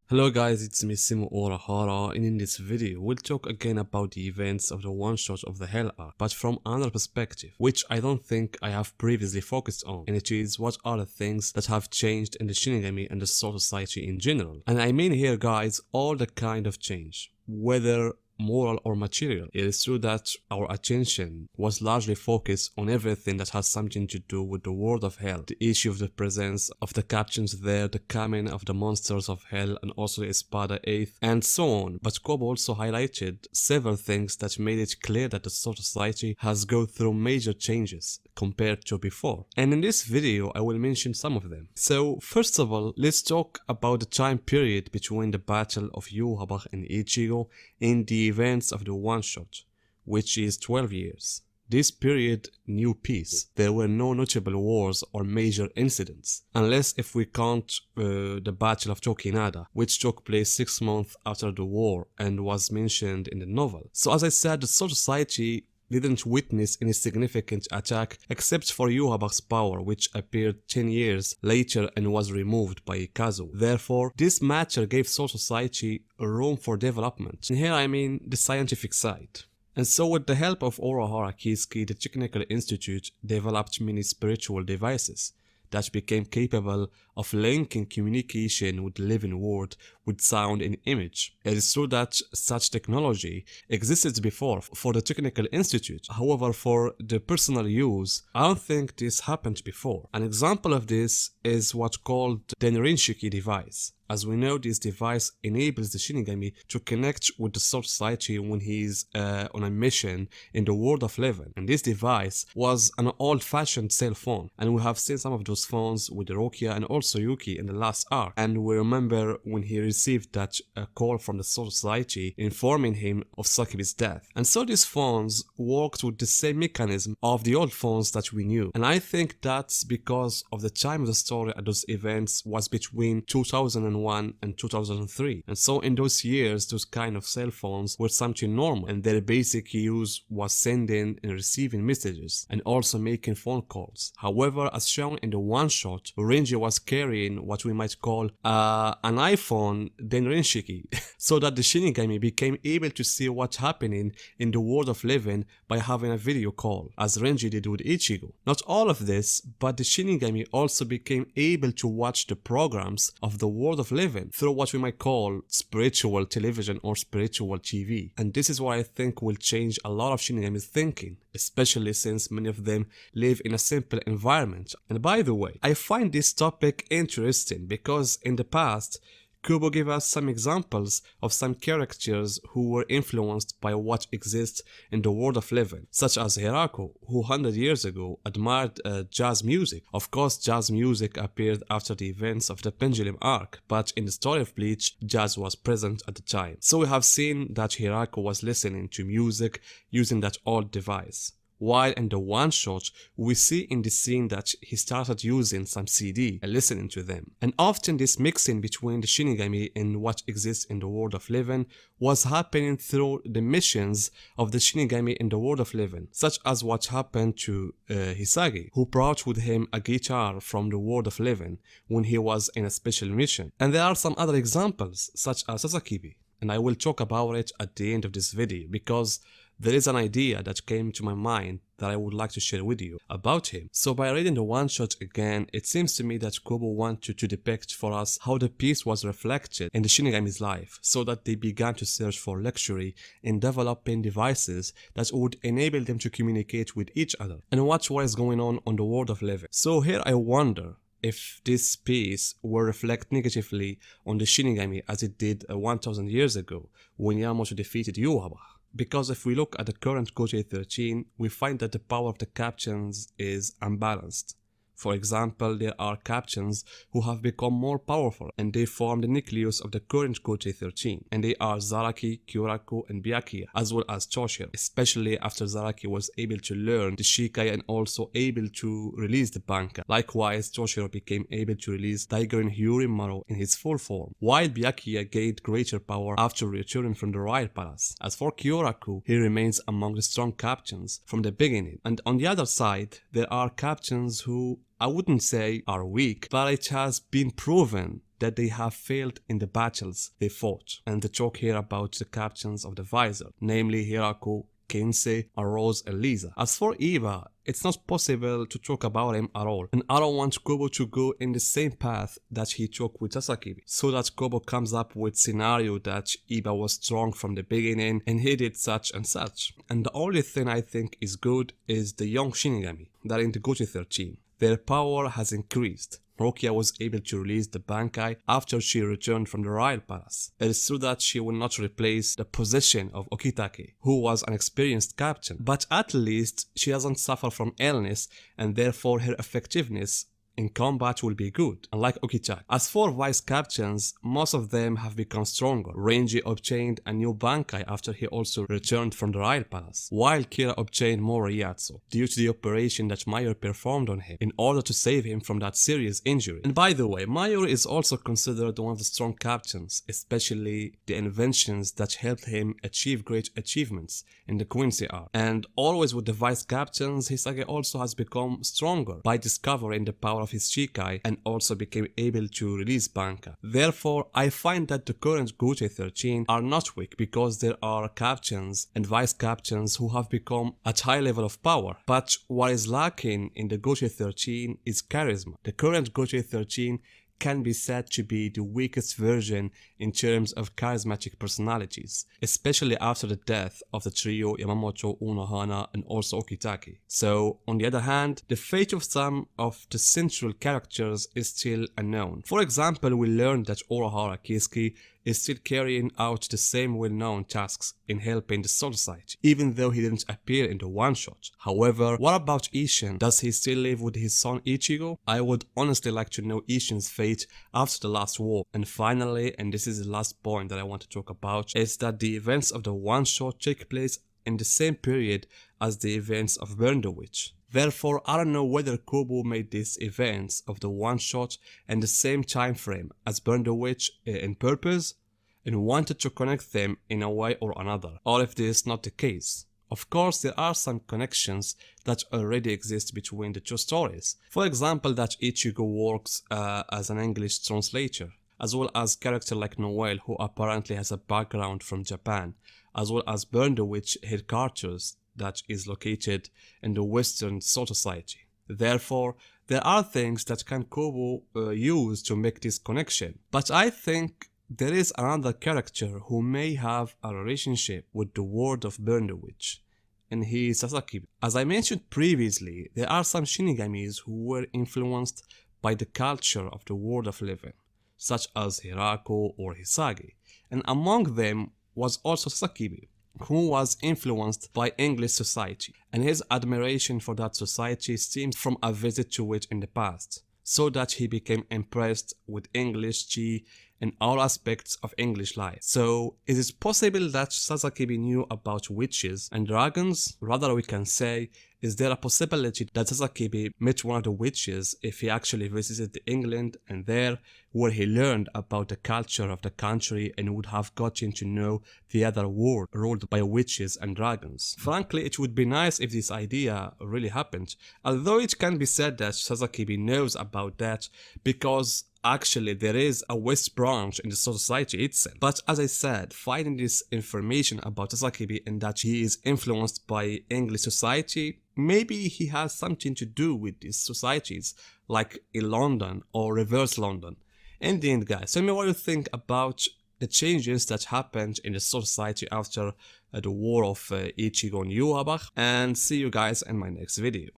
Hello guys, it's me Simo Urahara, and in this video we'll talk again about the events of the one-shot of the Hell Arc, but from another perspective, which I don't think I have previously focused on, and it is what are the things that have changed in the Shinigami and the Soul Society in general. And I mean here guys, all the kind of change, whether moral or material. It is true that our attention was largely focused on everything that has something to do with the world of hell, the issue of the presence of the captains there, the coming of the monsters of hell, and also the Espada 8th, and so on. But Kobo also highlighted several things that made it clear that the Soul Society has gone through major changes compared to before. And in this video I will mention some of them. So first of all, let's talk about the time period between the battle of Urahara and Ichigo in the events of the one-shot, which is 12 years. This period knew peace. There were no notable wars or major incidents, unless if we count the Battle of Tokinada, which took place 6 months after the war and was mentioned in the novel. So as I said, the Soul Society didn't witness any significant attack except for Urahara's power, which appeared 10 years later and was removed by Kazuo. Therefore, this matter gave Soul Society room for development. And here I mean the scientific side. And so with the help of Urahara Kiisuke, the Technical Institute developed many spiritual devices that became capable of linking communication with the living world with sound and image. It is true that such technology existed before for the Technical Institute. However, for the personal use, I don't think this happened before. An example of this is what's called the Nerinshiki device. As we know, this device enables the Shinigami to connect with the Soul Society when he is on a mission in the world of living. And this device was an old-fashioned cell phone, and we have seen some of those phones with Rokia and also Yuki in the last arc. And we remember when he received that call from the Soul Society informing him of Sakibi's death. And so these phones worked with the same mechanism of the old phones that we knew. And I think that's because of the time of the story at those events was between 2001 and 2003, and so in those years those kind of cell phones were something normal, and their basic use was sending and receiving messages and also making phone calls. However, as shown in the one shot, Renji was carrying what we might call an iPhone Denrinshiki so that the Shinigami became able to see what's happening in the world of living by having a video call, as Renji did with Ichigo. Not all of this, but the Shinigami also became able to watch the programs of the world of living through what we might call spiritual television or spiritual TV. And this is what I think will change a lot of Shinigami's thinking, especially since many of them live in a simple environment. And by the way, I find this topic interesting because in the past, Kubo gave us some examples of some characters who were influenced by what exists in the world of living, such as Hirako, who 100 years ago admired jazz music. Of course, jazz music appeared after the events of the Pendulum Arc, but in the story of Bleach, jazz was present at the time. So we have seen that Hirako was listening to music using that old device. While in the one shot, we see in the scene that he started using some CD and listening to them. And often this mixing between the Shinigami and what exists in the world of living was happening through the missions of the Shinigami in the world of living, such as what happened to Hisagi, who brought with him a guitar from the world of living when he was in a special mission. And there are some other examples, such as Sasakibi, and I will talk about it at the end of this video because there is an idea that came to my mind that I would like to share with you about him. So by reading the one-shot again, it seems to me that Kubo wanted to depict for us how the peace was reflected in the Shinigami's life, so that they began to search for luxury in developing devices that would enable them to communicate with each other and watch what is going on the world of living. So here I wonder if this peace will reflect negatively on the Shinigami as it did 1000 years ago when Yamato defeated Urahara. Because if we look at the current Gotei 13, we find that the power of the captains is unbalanced. For example, there are captains who have become more powerful and they form the nucleus of the current Gotei 13, and they are Zaraki, Kyoraku, and Byakuya, as well as Toshiro, especially after Zaraki was able to learn the Shikai and also able to release the Banka. Likewise, Toshiro became able to release Daigorin Hyurin in his full form, while Byakuya gained greater power after returning from the Royal Palace. As for Kyoraku, he remains among the strong captains from the beginning, and on the other side, there are captains who I wouldn't say are weak, but it has been proven that they have failed in the battles they fought. And the talk here about the captains of the visor, namely Hiraku, Kensei, and Rose and Lisa. As for Iba, it's not possible to talk about him at all, and I don't want Kobo to go in the same path that he took with Sasakibi, so that Kobo comes up with scenario that Iba was strong from the beginning and he did such and such. And the only thing I think is good is the young Shinigami that in the Gotei 13. Their power has increased. Rukia was able to release the Bankai after she returned from the Royal Palace. It is true that she will not replace the position of Okitake, who was an experienced captain, but at least she doesn't suffer from illness and therefore her effectiveness in combat will be good, unlike Okitake. As for vice captains, most of them have become stronger. Renji obtained a new Bankai after he also returned from the Royal Palace, while Kira obtained more Ryatsu due to the operation that Mayor performed on him in order to save him from that serious injury. And by the way, Mayor is also considered one of the strong captains, especially the inventions that helped him achieve great achievements in the Quincy arc. And always with the vice captains, Hisage also has become stronger by discovering the power of his Shikai and also became able to release Banka. Therefore, I find that the current Gotei 13 are not weak because there are captains and vice captains who have become at high level of power. But what is lacking in the Gotei 13 is charisma. The current Gotei 13 can be said to be the weakest version in terms of charismatic personalities, especially after the death of the trio Yamamoto, Unohana, and also Okitake. So, on the other hand, the fate of some of the central characters is still unknown. For example, we learned that Urahara Keisuke is still carrying out the same well-known tasks in helping the Soul Society, even though he didn't appear in the one-shot. However, what about Isshin? Does he still live with his son Ichigo? I would honestly like to know Isshin's fate after the last war. And finally, and this is the last point that I want to talk about, is that the events of the one-shot take place in the same period as the events of Burn the Witch. Therefore, I don't know whether Kobo made these events of the one-shot in the same time frame as Burn the Witch in purpose and wanted to connect them in a way or another, or if this is not the case. Of course, there are some connections that already exist between the two stories. For example, that Ichigo works as an English translator, as well as character like Noel, who apparently has a background from Japan, as well as Burn the Witch headquarters that is located in the Western Soul Society. Therefore, there are things that can Kobo use to make this connection. But I think there is another character who may have a relationship with the world of Burn the Witch, and he is Sasakibi. As I mentioned previously, there are some Shinigamis who were influenced by the culture of the world of living, such as Hiraku or Hisage, and among them was also Sasakibi, who was influenced by English society, and his admiration for that society stemmed from a visit to it in the past, so that he became impressed with English tea and all aspects of English life. So, is it possible that Sasakibi knew about witches and dragons? Rather, we can say, is there a possibility that Sasakibi met one of the witches if he actually visited England and there where he learned about the culture of the country and would have gotten to know the other world ruled by witches and dragons? Frankly, it would be nice if this idea really happened, although it can be said that Sasakibi knows about that because actually there is a West branch in the society itself. But as I said, finding this information about Sasakibi and that he is influenced by English society, maybe he has something to do with these societies, like in London or reverse London. In the end, guys, tell me what you think about the changes that happened in the society after the war of Ichigo and Yhwach, and see you guys in my next video.